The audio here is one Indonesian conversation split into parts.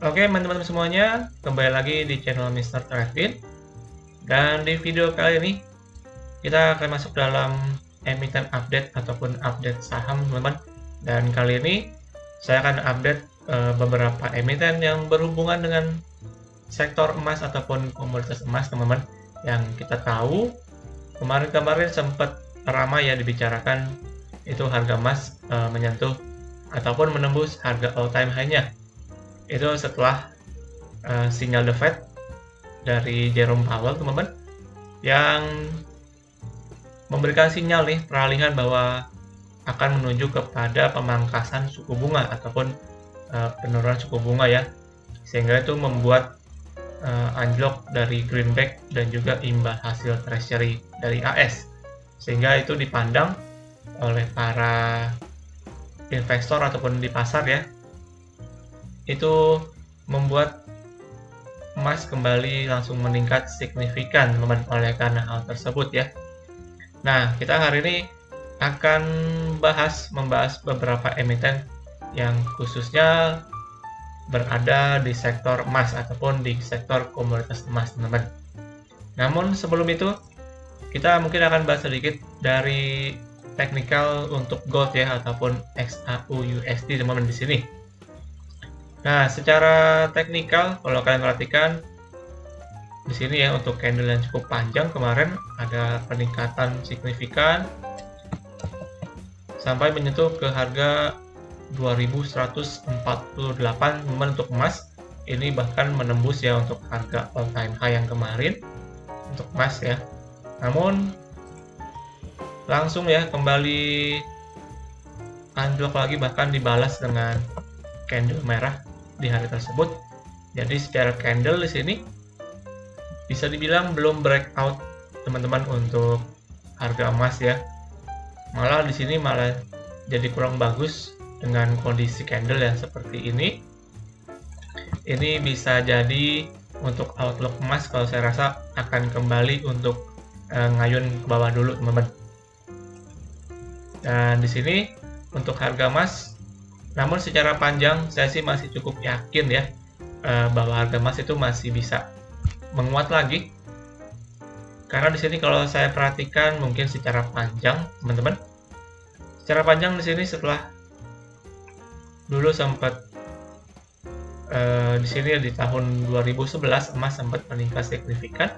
Oke teman-teman semuanya, kembali lagi di channel Mr. Trafin. Dan di video kali ini kita akan masuk dalam emiten update ataupun update saham teman-teman. Dan kali ini saya akan update beberapa emiten yang berhubungan dengan sektor emas ataupun komoditas emas teman-teman. Yang kita tahu kemarin-kemarin sempat ramai ya dibicarakan itu harga emas menyentuh ataupun menembus harga all time high-nya. Itu setelah sinyal The Fed dari Jerome Powell teman-teman yang memberikan sinyal nih peralihan bahwa akan menuju kepada pemangkasan suku bunga ataupun penurunan suku bunga ya, sehingga itu membuat anjlok dari greenback dan juga imbal hasil treasury dari AS, sehingga itu dipandang oleh para investor ataupun di pasar ya, itu membuat emas kembali langsung meningkat signifikan oleh karena hal tersebut ya. Nah, kita hari ini akan membahas beberapa emiten yang khususnya berada di sektor emas ataupun di sektor komoditas emas teman-teman. Namun sebelum itu kita mungkin akan bahas sedikit dari teknikal untuk gold ya ataupun XAU/USD teman-teman di sini. Nah, secara teknikal kalau kalian perhatikan di sini ya, untuk candle yang cukup panjang kemarin ada peningkatan signifikan sampai menyentuh ke harga 2148 teman untuk emas. Ini bahkan menembus ya untuk harga all time high yang kemarin untuk emas ya. Namun langsung ya kembali anjlok lagi, bahkan dibalas dengan candle merah di hari tersebut. Jadi secara candle di sini bisa dibilang belum breakout teman-teman untuk harga emas ya. Malah di sini malah jadi kurang bagus dengan kondisi candle yang seperti ini. Ini bisa jadi untuk outlook emas kalau saya rasa akan kembali untuk ngayun ke bawah dulu teman-teman. Dan di sini untuk harga emas, namun secara panjang saya sih masih cukup yakin ya bahwa harga emas itu masih bisa menguat lagi. Karena di sini kalau saya perhatikan mungkin secara panjang teman-teman, secara panjang di sini setelah dulu sempat di sini di tahun 2011 emas sempat meningkat signifikan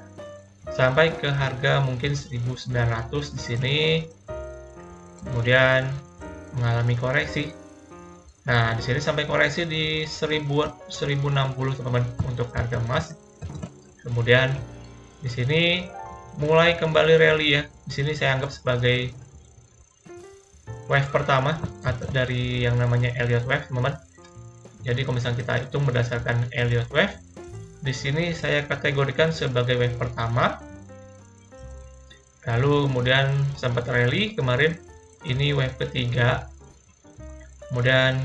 sampai ke harga mungkin 1900 di sini, kemudian mengalami koreksi. Nah, di sini sampai koreksi di 1060 teman-teman untuk harga emas. Kemudian di sini mulai kembali rally ya. Di sini saya anggap sebagai wave pertama atau dari yang namanya Elliott Wave, teman-teman. Jadi kalau misalnya kita hitung berdasarkan Elliott Wave, di sini saya kategorikan sebagai wave pertama. Lalu kemudian sempat rally kemarin, ini wave ketiga. Kemudian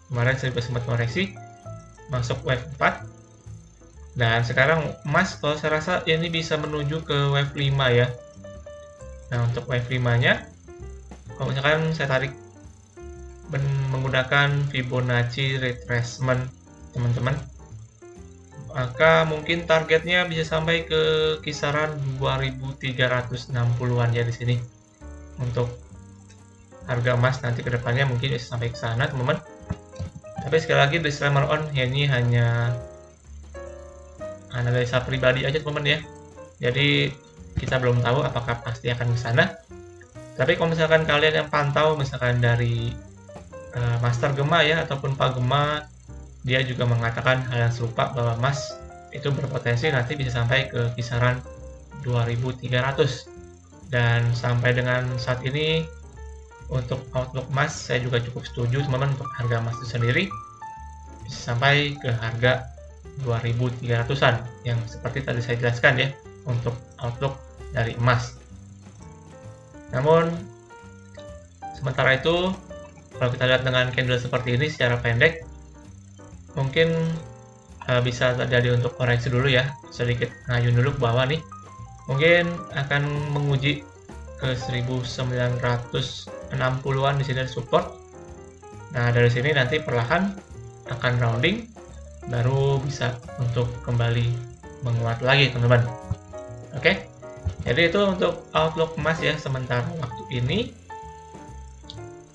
kemarin saya juga sempat koreksi masuk wave 4. Dan sekarang emas kalau saya rasa ini bisa menuju ke wave 5 ya. Nah, untuk wave 5-nya kalau misalkan saya tarik menggunakan Fibonacci retracement teman-teman, maka mungkin targetnya bisa sampai ke kisaran 2360-an ya di sini. Untuk harga emas nanti ke depannya mungkin bisa sampai ke sana teman-teman. Tapi sekali lagi disclaimer on, ya ini hanya analisa pribadi aja teman-teman ya. Jadi kita belum tahu apakah pasti akan ke sana. Tapi kalau misalkan kalian yang pantau misalkan dari Master Gema ya ataupun Pak Gema, dia juga mengatakan hal yang serupa bahwa emas itu berpotensi nanti bisa sampai ke kisaran 2300. Dan sampai dengan saat ini untuk outlook emas saya juga cukup setuju teman-teman, untuk harga emas itu sendiri bisa sampai ke harga 2300-an yang seperti tadi saya jelaskan ya untuk outlook dari emas. Namun sementara itu kalau kita lihat dengan candle seperti ini secara pendek, mungkin bisa terjadi untuk koreksi dulu ya, sedikit ngayun dulu ke bawah nih, mungkin akan menguji ke 1960-an di sini ada support. Nah, dari sini nanti perlahan akan rounding baru bisa untuk kembali menguat lagi teman-teman. Oke, jadi itu untuk outlook emas ya sementara waktu ini.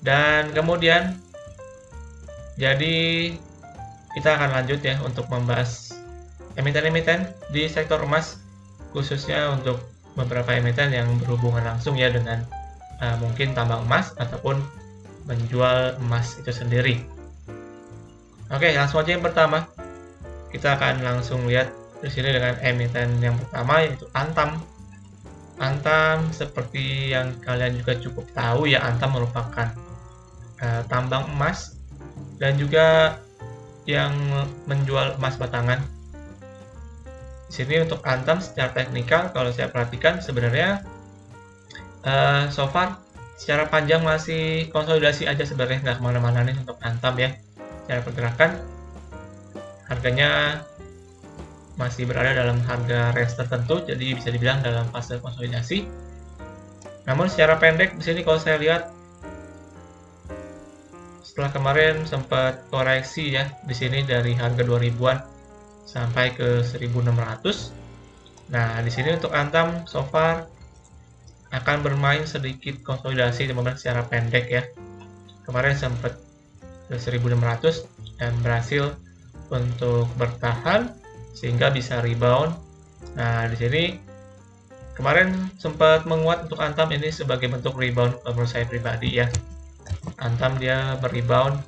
Dan kemudian jadi kita akan lanjut ya untuk membahas emiten-emiten di sektor emas, khususnya untuk beberapa emiten yang berhubungan langsung ya dengan mungkin tambang emas ataupun menjual emas itu sendiri. Oke, langsung aja yang pertama. Kita akan langsung lihat di sini dengan emiten yang pertama, yaitu Antam. Antam seperti yang kalian juga cukup tahu ya, Antam merupakan tambang emas dan juga yang menjual emas batangan. Di sini untuk Antam secara teknikal, kalau saya perhatikan sebenarnya so far secara panjang masih konsolidasi aja sebenarnya, nggak kemana-mana nih untuk Antam ya. Secara pergerakan harganya masih berada dalam harga range tertentu, jadi bisa dibilang dalam fase konsolidasi. Namun secara pendek di sini kalau saya lihat setelah kemarin sempat koreksi ya di sini dari harga 2000-an sampai ke 1600. Nah, di sini untuk Antam so far akan bermain sedikit konsolidasi teman-teman secara pendek ya. Kemarin sempat ke 1600 dan berhasil untuk bertahan sehingga bisa rebound. Nah, di sini kemarin sempat menguat untuk Antam ini sebagai bentuk rebound menurut saya pribadi ya. Antam dia berrebound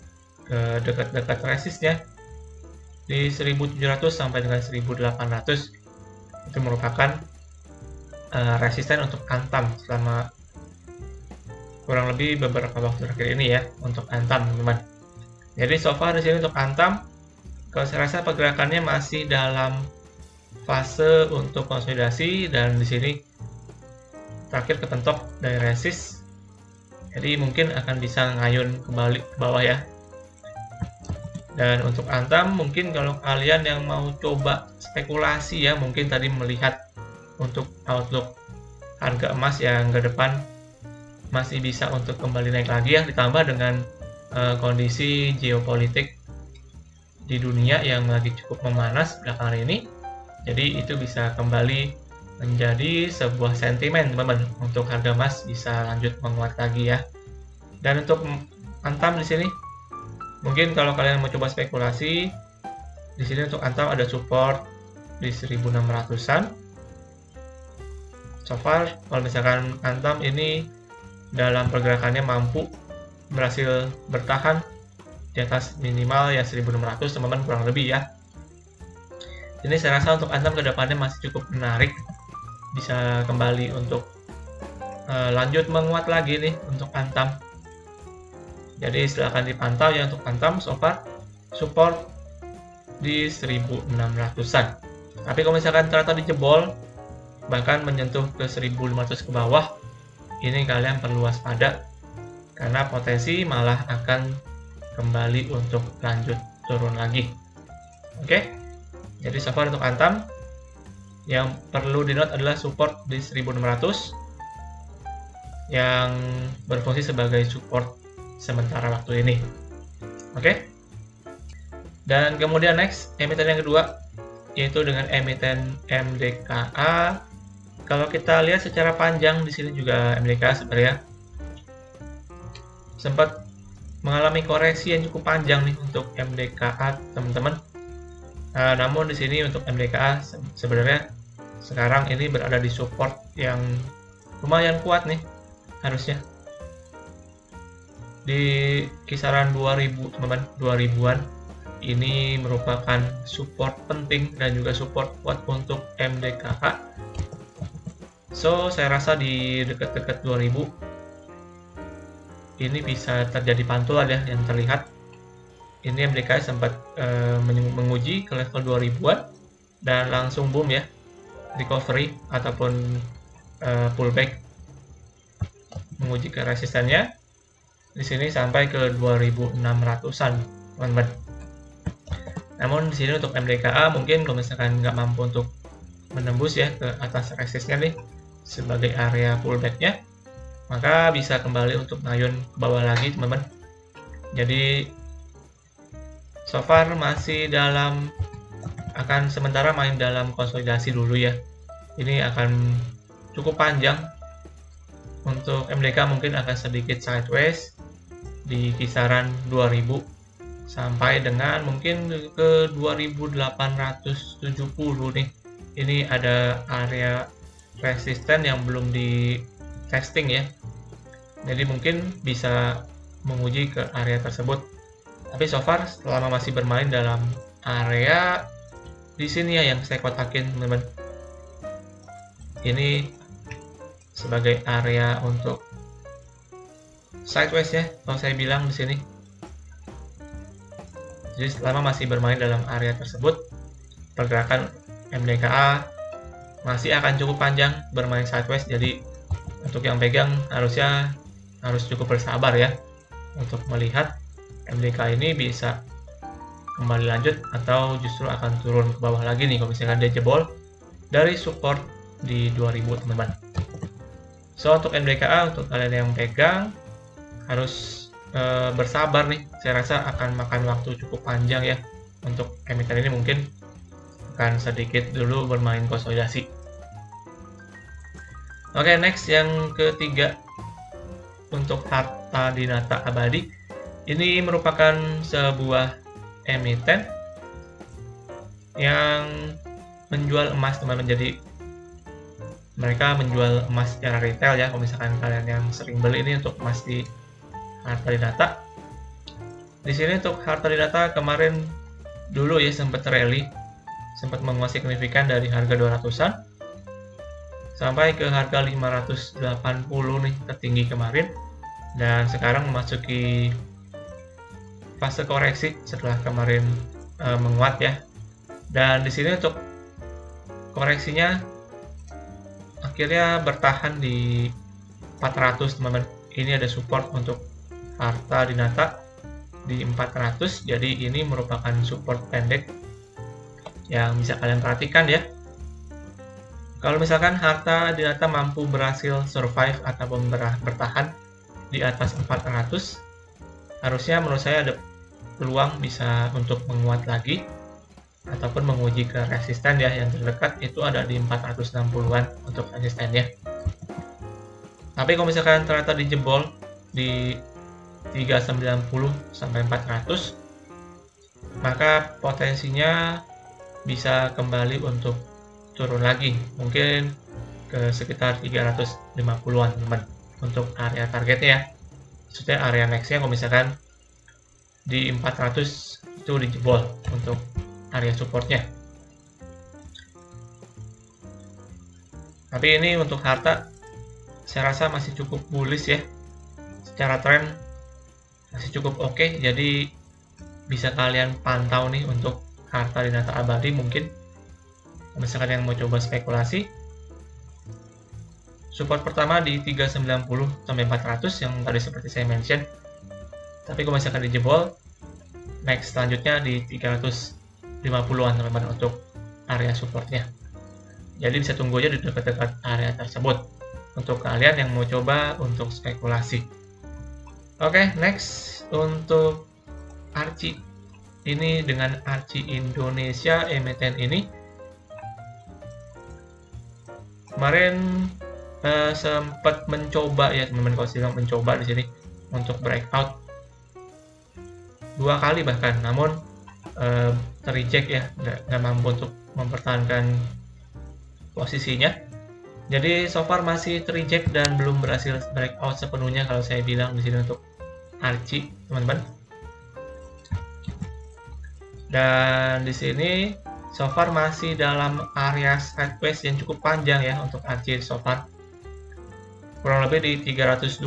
ke dekat-dekat resistnya di 1700 sampai dengan 1800. Itu merupakan resisten untuk Antam selama kurang lebih beberapa waktu terakhir ini ya untuk Antam teman-teman. Jadi so far di sini untuk Antam, kalau saya rasa pergerakannya masih dalam fase untuk konsolidasi dan di sini terakhir kepentok dari resist. Jadi mungkin akan bisa ngayun kembali ke bawah ya. Dan untuk Antam mungkin kalau kalian yang mau coba spekulasi ya, mungkin tadi melihat untuk outlook harga emas yang ke depan masih bisa untuk kembali naik lagi ya, ditambah dengan kondisi geopolitik di dunia yang lagi cukup memanas belakangan ini. Jadi itu bisa kembali menjadi sebuah sentimen teman-teman untuk harga emas bisa lanjut menguat lagi ya. Dan untuk Antam di sini mungkin kalau kalian mau coba spekulasi di sini untuk Antam ada support di 1600-an. So far kalau misalkan Antam ini dalam pergerakannya mampu berhasil bertahan di atas minimal ya 1600 teman-teman kurang lebih ya. Ini saya rasa untuk Antam kedepannya masih cukup menarik, bisa kembali untuk lanjut menguat lagi nih untuk Antam. Jadi silahkan dipantau ya untuk Antam so far support di 1600-an. Tapi kalau misalkan ternyata dijebol bahkan menyentuh ke 1500 ke bawah, ini kalian perlu waspada karena potensi malah akan kembali untuk lanjut turun lagi. Oke. Jadi so far untuk Antam yang perlu di-note adalah support di 1600 yang berfungsi sebagai support sementara waktu ini. Oke. Dan kemudian next, emiten yang kedua yaitu dengan emiten MDKA. Kalau kita lihat secara panjang di sini juga MDKA sebenarnya sempat mengalami koreksi yang cukup panjang nih untuk MDKA teman-teman. Namun di sini untuk MDKA sebenarnya sekarang ini berada di support yang lumayan kuat nih harusnya di kisaran 2000 teman-teman, 2000-an. Ini merupakan support penting dan juga support kuat untuk MDKA. So saya rasa di dekat-dekat 2000 ini bisa terjadi pantulan ya yang terlihat. Ini MDKA sempat menguji ke level 2000-an dan langsung boom ya, recovery ataupun pullback menguji ke resistennya di sini sampai ke 2600-an teman-teman. Namun di sini untuk MDKA mungkin kalau misalkan nggak mampu untuk menembus ya ke atas resistnya nih sebagai area pullbacknya, maka bisa kembali untuk ngayun ke bawah lagi teman-teman. Jadi So far masih akan sementara main dalam konsolidasi dulu ya. Ini akan cukup panjang. Untuk MDK mungkin akan sedikit sideways di kisaran 2000 sampai dengan mungkin ke 2870 nih. Ini ada area resisten yang belum di testing ya. Jadi mungkin bisa menguji ke area tersebut. Tapi so far selama masih bermain dalam area di sini ya yang saya kotakin teman-teman. Ini sebagai area untuk sideways ya, kalau saya bilang di sini. Jadi selama masih bermain dalam area tersebut, pergerakan MDKA masih akan cukup panjang bermain sideways. Jadi untuk yang pegang harus cukup bersabar ya untuk melihat MDK ini bisa kembali lanjut atau justru akan turun ke bawah lagi nih kalau misalkan dia jebol dari support di 2000 teman-teman. So untuk MDKA, untuk kalian yang pegang harus bersabar nih. Saya rasa akan makan waktu cukup panjang ya. Untuk emiten ini mungkin akan sedikit dulu bermain konsolidasi. Oke, next yang ketiga untuk Harta Dinata Abadi. Ini merupakan sebuah emiten yang menjual emas teman-teman. Jadi mereka menjual emas secara retail ya. Kalau misalkan kalian yang sering beli ini untuk emas di Harta Dinata. Di sini untuk Harta Dinata kemarin dulu ya sempat rally, sempat menguasai signifikan dari harga 200-an sampai ke harga 580 nih tertinggi kemarin, dan sekarang memasuki fase koreksi setelah kemarin menguat ya. Dan di sini untuk koreksinya akhirnya bertahan di 400 teman-teman. Ini ada support untuk Harta Dinata di 400, jadi ini merupakan support pendek yang bisa kalian perhatikan ya. Kalau misalkan Harta Dinata mampu berhasil survive ataupun bertahan di atas 400, harusnya menurut saya ada peluang bisa untuk menguat lagi ataupun menguji ke resisten ya. Yang terdekat itu ada di 460-an untuk resistennya. Tapi kalau misalkan ternyata dijebol di 390 sampai 400, maka potensinya bisa kembali untuk turun lagi, mungkin ke sekitar 350-an teman untuk area targetnya ya. Maksudnya area nextnya kalau misalkan di 400 itu dijebol untuk area supportnya. Tapi ini untuk harta saya rasa masih cukup bullish ya, secara tren masih cukup oke. Jadi bisa kalian pantau nih untuk Harta Dinata Abadi. Mungkin misalkan yang mau coba spekulasi, support pertama di 390 sampai 400 yang tadi seperti saya mention. Tapi kalau misalkan dijebol, next selanjutnya di 350-an teman-teman untuk area supportnya. Jadi bisa tunggu aja di dekat-dekat area tersebut untuk kalian yang mau coba untuk spekulasi. Oke, next untuk Archie. Ini dengan Archie Indonesia emiten ini kemarin sempat mencoba ya teman-teman, kalau saya mencoba di sini untuk breakout 2 kali bahkan, namun terreject ya, nggak mampu untuk mempertahankan posisinya. Jadi so far masih terreject dan belum berhasil breakout sepenuhnya kalau saya bilang di sini untuk Archie teman-teman. Dan di sini so far masih dalam area sideways yang cukup panjang ya untuk Archie so far. Kurang lebih di 320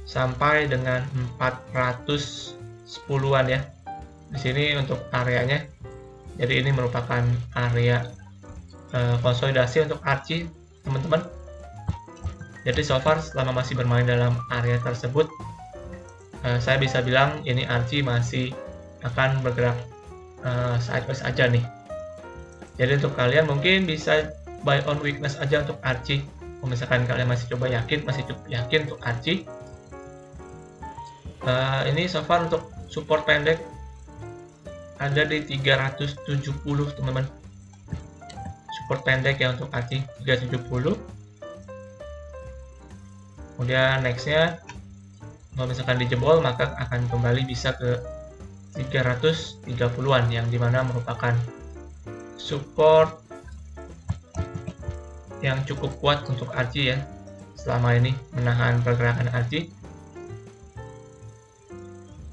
sampai dengan 410-an ya. Di sini untuk areanya. Jadi ini merupakan area konsolidasi untuk Archie teman-teman. Jadi so far selama masih bermain dalam area tersebut, saya bisa bilang ini Archie masih akan bergerak sideways aja nih. Jadi untuk kalian mungkin bisa buy on weakness aja untuk Archie. Kalau misalkan kalian masih cukup yakin untuk Archie. Ini so far untuk support pendek ada di 370 teman-teman. Support pendek ya untuk RC 370. Kemudian nextnya, kalau misalkan dijebol maka akan kembali bisa ke 330-an yang dimana merupakan support yang cukup kuat untuk RC ya, selama ini menahan pergerakan RC.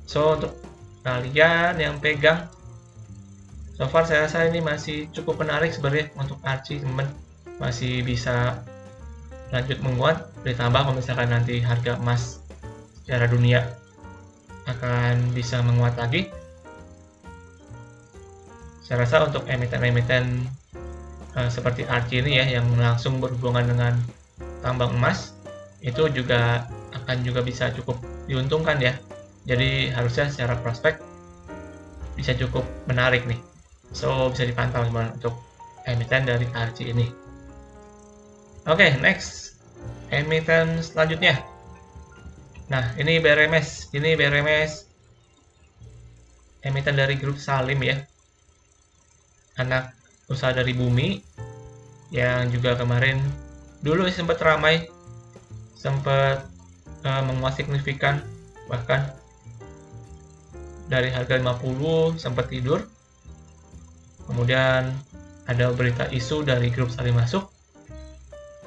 So untuk kalian yang pegang, so far saya rasa ini masih cukup menarik sebenarnya untuk RC teman, masih bisa lanjut menguat, ditambah kalau misalkan nanti harga emas secara dunia akan bisa menguat lagi. Saya rasa untuk emiten-emiten seperti RC ini ya, yang langsung berhubungan dengan tambang emas, itu juga akan juga bisa cukup diuntungkan ya. Jadi harusnya secara prospek bisa cukup menarik nih. So bisa dipantau teman untuk emiten dari RC ini. Oke, next emiten selanjutnya. Nah, ini BRMS. Ini BRMS emiten dari grup Salim ya, anak usaha dari Bumi, yang juga kemarin dulu sempat ramai, sempat menguat signifikan, bahkan dari harga 50 sempat tidur. Kemudian ada berita isu dari grup Salim masuk,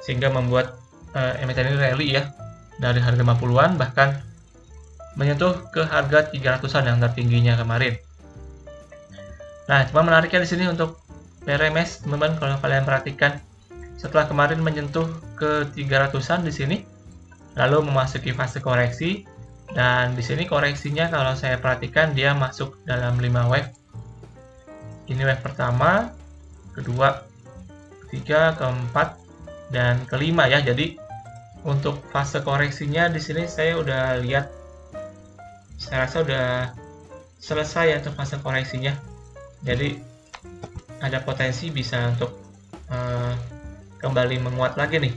sehingga membuat emiten ini rally ya, dari harga 50-an bahkan menyentuh ke harga 300-an yang tertingginya kemarin. Nah, cuma menariknya di sini untuk BRMS, teman-teman, kalau kalian perhatikan, setelah kemarin menyentuh ke 300-an di sini, lalu memasuki fase koreksi, dan di sini koreksinya kalau saya perhatikan dia masuk dalam 5 wave. Ini wave pertama, kedua, ketiga, keempat, dan kelima ya. Jadi untuk fase koreksinya di sini saya udah lihat, saya rasa udah selesai ya untuk fase koreksinya. Jadi ada potensi bisa untuk kembali menguat lagi nih.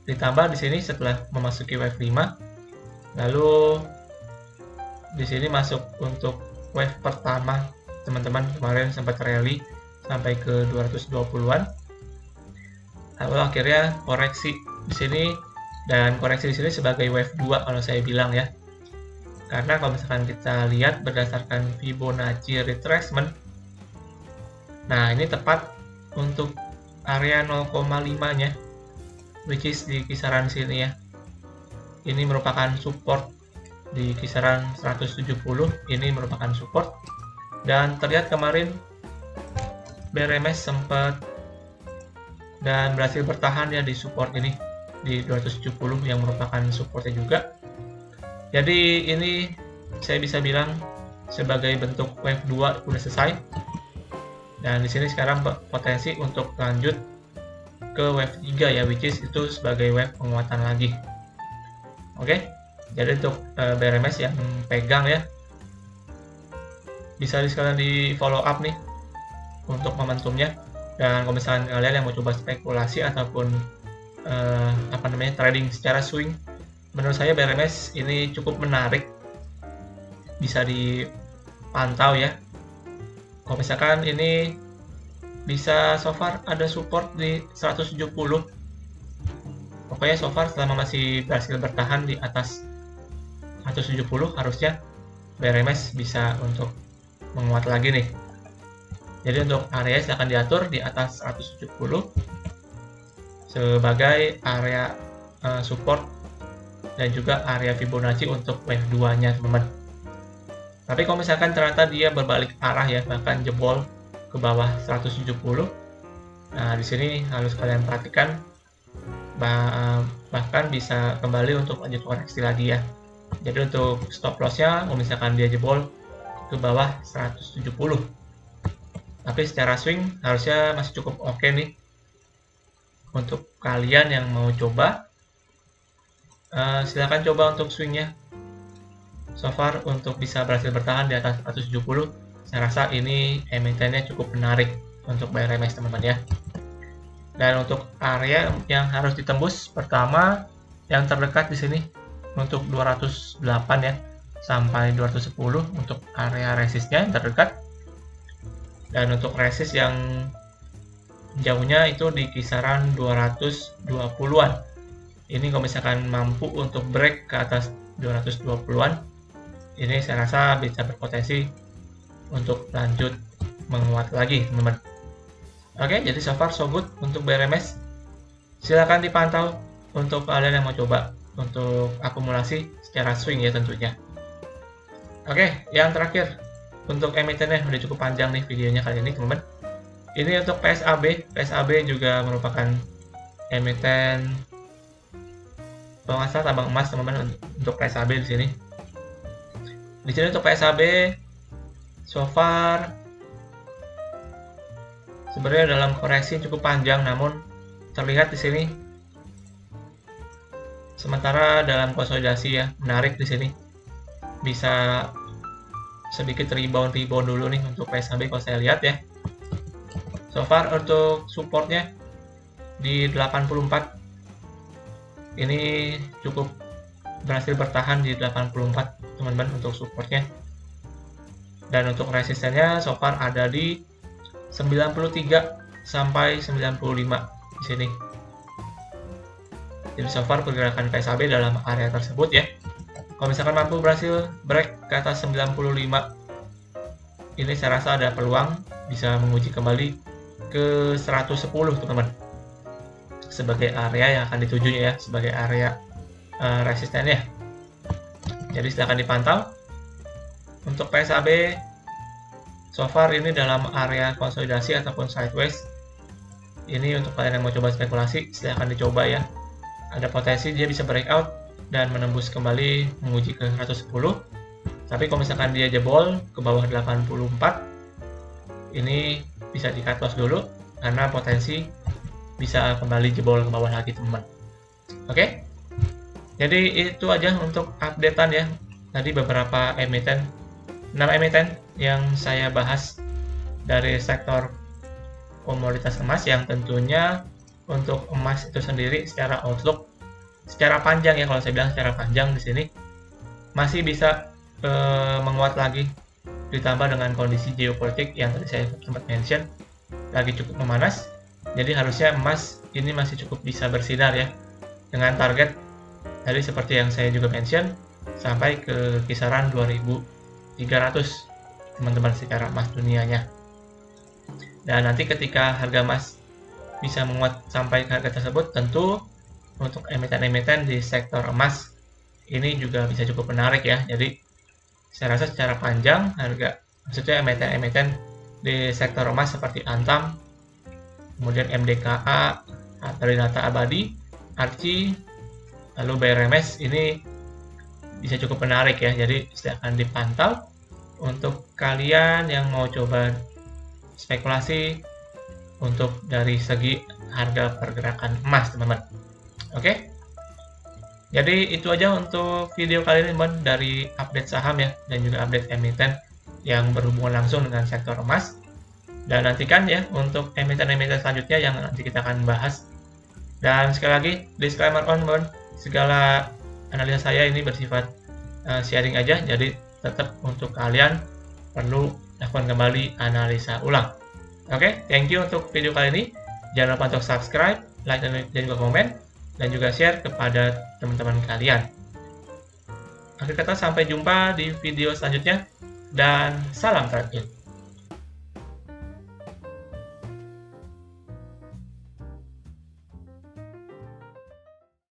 Ditambah di sini setelah memasuki wave 5, lalu di sini masuk untuk wave pertama, teman-teman, kemarin sempat rally sampai ke 220-an. Lalu akhirnya koreksi di sini, dan koreksi di sini sebagai wave 2 kalau saya bilang ya. Karena kalau misalkan kita lihat berdasarkan Fibonacci retracement, nah ini tepat untuk area 0,5-nya, which is di kisaran sini ya. Ini merupakan support di kisaran 170, ini merupakan support. Dan terlihat kemarin BRMS sempat dan berhasil bertahan ya di support ini di 270 yang merupakan supportnya juga. Jadi ini saya bisa bilang sebagai bentuk wave 2 udah selesai. Dan di sini sekarang potensi untuk lanjut ke wave 3 ya, which is itu sebagai wave penguatan lagi. Oke. Jadi untuk BRMS yang pegang ya, bisa sekalian di follow up nih untuk momentumnya. Dan kalau misalkan kalian yang mau coba spekulasi ataupun trading secara swing, menurut saya BRMS ini cukup menarik, bisa dipantau ya. Kalau misalkan ini bisa, so far ada support di 170. Pokoknya so far selama masih berhasil bertahan di atas 170, harusnya BRMS bisa untuk menguat lagi nih. Jadi untuk area silahkan diatur di atas 170 sebagai area support dan juga area Fibonacci untuk wave 2-nya, teman-teman. Tapi kalau misalkan ternyata dia berbalik arah ya, bahkan jebol ke bawah 170, nah di sini harus kalian perhatikan, bahkan bisa kembali untuk lanjut koreksi lagi ya. Jadi untuk stop loss-nya kalau misalkan dia jebol ke bawah 170. Tapi secara swing harusnya masih cukup oke nih untuk kalian yang mau coba. Silakan coba untuk swingnya. So far untuk bisa berhasil bertahan di atas 170, saya rasa ini emitennya cukup menarik untuk BRMS, teman-teman ya. Dan untuk area yang harus ditembus, pertama yang terdekat di sini untuk 208 ya, sampai 210 untuk area resistnya yang terdekat. Dan untuk resist yang jauhnya itu di kisaran 220-an. Ini kalau misalkan mampu untuk break ke atas 220-an, ini saya rasa bisa berpotensi untuk lanjut menguat lagi, teman-teman. Oke, jadi so far so good untuk BRMS. Silakan dipantau untuk kalian yang mau coba untuk akumulasi secara swing ya tentunya. Oke, yang terakhir untuk emitennya udah cukup panjang nih videonya kali ini, teman-teman. Ini untuk PSAB. PSAB juga merupakan emiten kalau nggak salah tambang emas, teman-teman, untuk PSAB di sini. Di sini untuk PSAB so far sebenarnya dalam koreksi cukup panjang, namun terlihat di sini sementara dalam konsolidasi ya menarik di sini bisa sedikit rebound dulu nih untuk PSAB kalau saya lihat ya. So far untuk supportnya di 84 ini cukup berhasil bertahan di 84, teman-teman, untuk supportnya. Dan untuk resistennya so far ada di 93 sampai 95 di sini. Jadi so far pergerakan PSAB dalam area tersebut ya. Kalau misalkan mampu berhasil break ke atas 95, ini saya rasa ada peluang bisa menguji kembali ke 110, teman-teman, sebagai area yang akan ditujunya ya, sebagai area resistennya. Jadi silahkan dipantau. Untuk PSAB so far ini dalam area konsolidasi ataupun sideways. Ini untuk kalian yang mau coba spekulasi, silahkan dicoba ya. Ada potensi dia bisa breakout dan menembus kembali menguji ke 110. Tapi kalau misalkan dia jebol ke bawah 84, ini bisa di cut loss dulu karena potensi bisa kembali jebol ke bawah lagi, teman-teman. Oke, jadi itu aja untuk updatean ya. Tadi beberapa emiten, 6 emiten yang saya bahas dari sektor komoditas emas, yang tentunya untuk emas itu sendiri secara outlook, secara panjang ya, kalau saya bilang secara panjang di sini masih bisa menguat lagi, ditambah dengan kondisi geopolitik yang tadi saya sempat mention lagi cukup memanas. Jadi harusnya emas ini masih cukup bisa bersinar ya, dengan target tadi seperti yang saya juga mention sampai ke kisaran 2300, teman-teman, secara emas dunianya. Dan nanti ketika harga emas bisa menguat sampai ke harga tersebut, tentu untuk emiten-emiten di sektor emas ini juga bisa cukup menarik ya. Jadi saya rasa secara panjang harga, maksudnya emiten-emiten di sektor emas seperti Antam, kemudian MDKA, Terinata Abadi, Arci, lalu BRMS ini bisa cukup menarik ya. Jadi silahkan dipantau untuk kalian yang mau coba spekulasi untuk dari segi harga pergerakan emas, teman-teman. Oke, jadi itu aja untuk video kali ini, teman, dari update saham ya, dan juga update emiten yang berhubungan langsung dengan sektor emas. Dan nantikan ya untuk emiten-emiten selanjutnya yang nanti kita akan bahas. Dan sekali lagi, disclaimer on, teman, segala analisa saya ini bersifat sharing aja, jadi tetap untuk kalian perlu lakukan kembali analisa ulang. Oke, thank you untuk video kali ini. Jangan lupa untuk subscribe, like, dan juga komen, dan juga share kepada teman-teman kalian. Akhir kata, sampai jumpa di video selanjutnya, dan salam trade.